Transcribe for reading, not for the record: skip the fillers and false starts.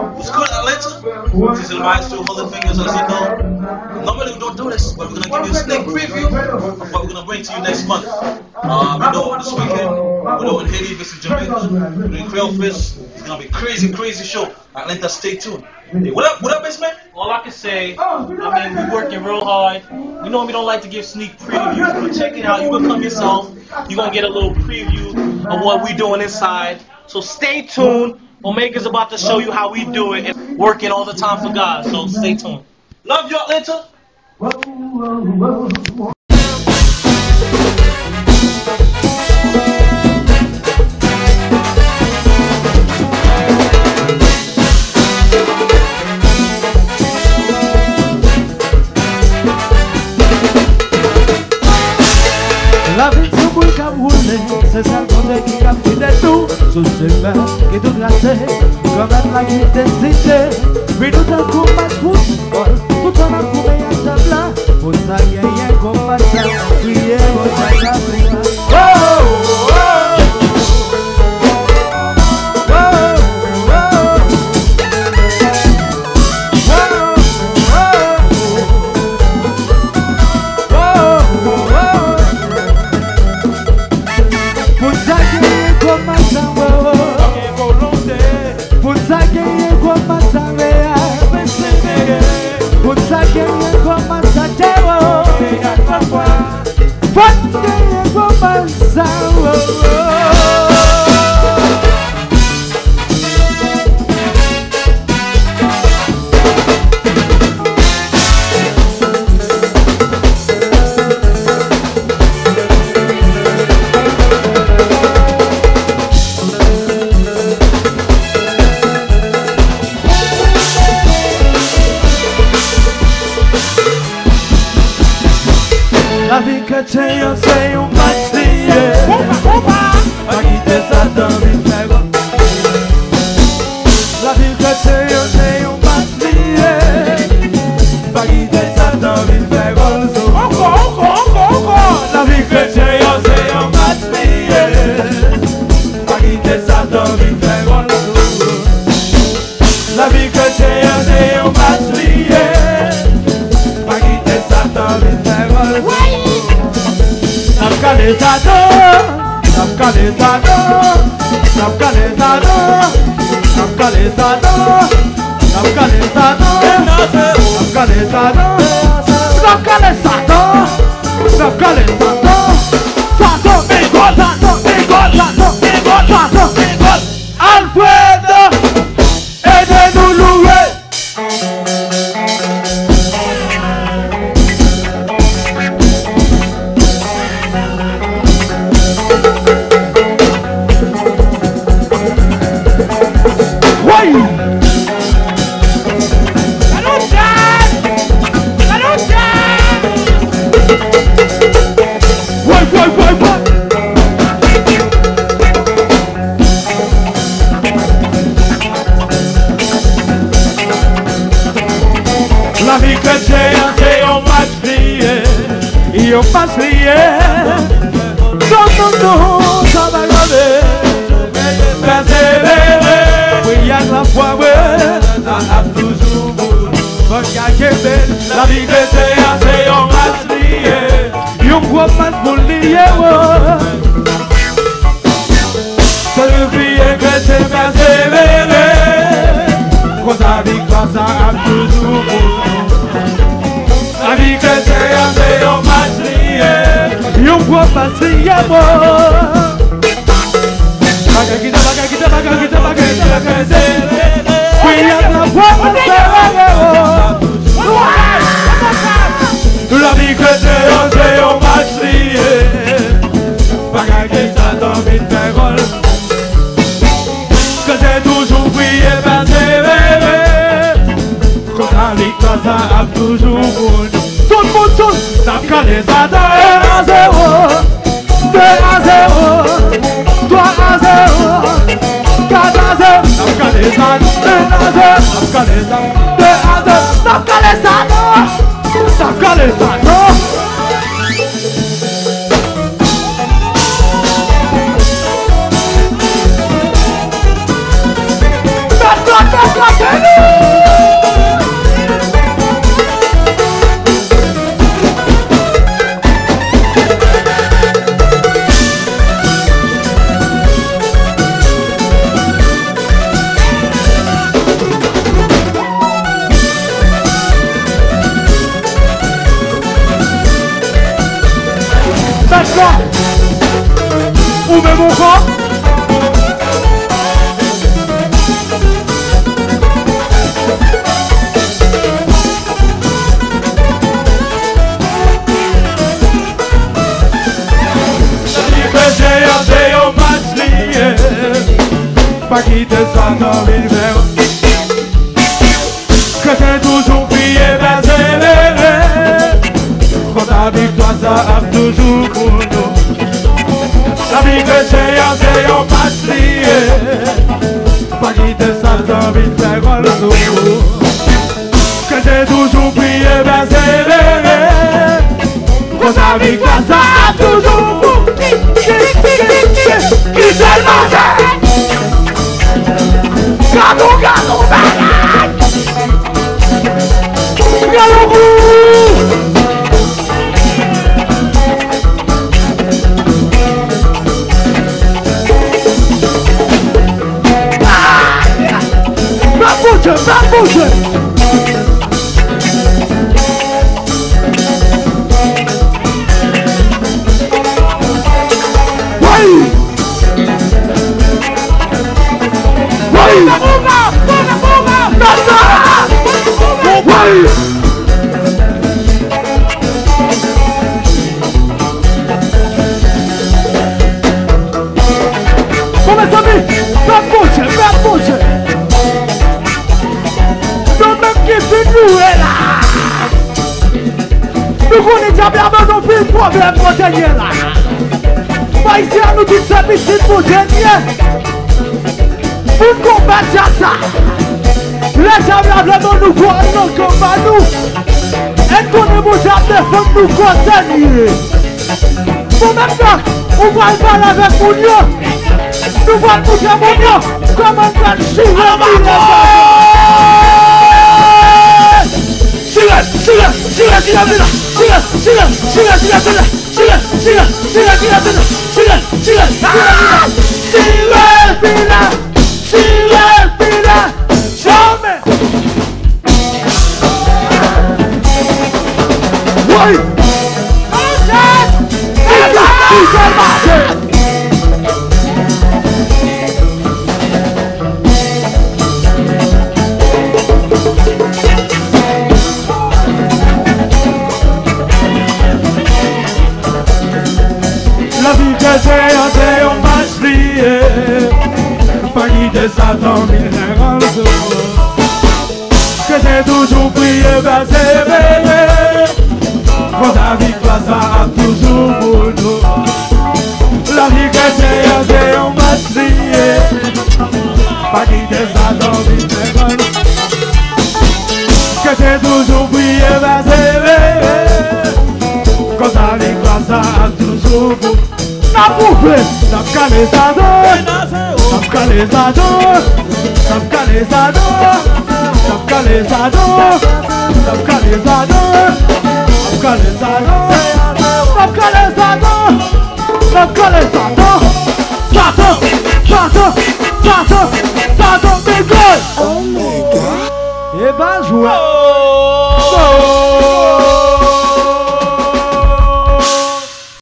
What's good, Atlanta? This is the Maestro Holy Fingers, as you know. Normally we don't do this, but we're going to give you a sneak preview of what we're going to bring to you next month. We know this weekend, we're doing Haiti versus Jamaica, we're doing Creole Fish. It's going to be a crazy, crazy show. Atlanta, stay tuned. Hey, what up, best man? All I can say, we're working real hard. We normally don't like to give sneak previews, but check it out. You can come yourself. You're going to get a little preview of what we're doing inside. So stay tuned. Omega's about to show you how we do it and working all the time for God. So stay tuned. Love you, Atlanta. La vie se boule comme rouler, c'est ça le côté qui a pris des tout. Sous ce chemin qui est tout glacé, comme la qui décidé. Puis tout un coup, match football, tout en a coupé à table là. Pour ça, il y a un combat, ça, prier, pour ça, ça, la vie que tenho sem match lié. Aqui tem Satã me pega. La vie que tenho sem match lié. Aqui tem Satã me pega. La vie que tenho sem match lié. Aqui tem Satã me pega. La vie que tenho sem match lié. Aqui tem Satã me pega. Afghanistan, Afghanistan, Afghanistan, Afghanistan, Afghanistan, Afghanistan, Afghanistan, Afghanistan, Sato, Bigol, Sato, Bigol, Sato, Bigol, Sato, Bigol, Alfredo, Edenuluwe. La vie que c'est un match plié, et un match plié. Tout, ça va regarder, persévérer. Oui, il y a la foi, oui, ça a toujours beau. La vie que c'est un match plié, et un gros match pour lier. Ça veut dire que c'est persévérer. Quand la victoire, ça a toujours beau. La vie que c'est un match lié, et on peut pas lier. Bagaguita, bagaguita, bagaguita, bagaguita, bagaguita. Oui, il y a la voix pour la vie que c'est un match lié. Bagaguita, dans une pérole. Que c'est toujours prier, persévérer. Quand la victoire, ça a toujours beau. Tout le monde tourne. Afghanistan 1 à 0, 2 à 0, 3 à 0, 4 à 0. Afghanistan 1 à 0, Afghanistan 2 à 0. Afghanistan, Afghanistan. That's not mon corps. J'ai un match lié, pas quitter ça dans l'hiver. Que j'ai toujours prié, persévéré. Quand ta victoire, ça a toujours pour nous. La vie que j'ai un match lié, pas quitter ça dans l'hiver. Que j'ai toujours prié, persévéré. Quand ta victoire, ça a toujours pour nous. Qui s'est le mangé? Gado, balade! Galo roux! Va bouger! Nous connaissons bien nos plus de problèmes pour tenir là. Pas ici à nous tous ces petits pour tenir. Pour combattre ça. Les gens vraiment nous croient comme à nous. Et qu'on est beau gens défendre nous continuer. Pour maintenant, on va parler avec mon Dieu. Nous allons bouger mon Dieu. Comment on va le chier. J'ai un match lié, pas guider ça dans mes que j'ai toujours prié, persévéré. Quand la victoire, ça a toujours pour nous. La vie que j'ai un match lié, pas guider ça dans mes que j'ai toujours prié, persévéré. Quand la victoire, ça a toujours pour nous. Na poupée, tapcalizador, tapcalizador, tapcalizador, tapcalizador, tapcalizador, tapcalizador, tapcalizador, tapcalizador, Satan, Satan, Satan, Satan, big God. Oh my God. Eh ben joué.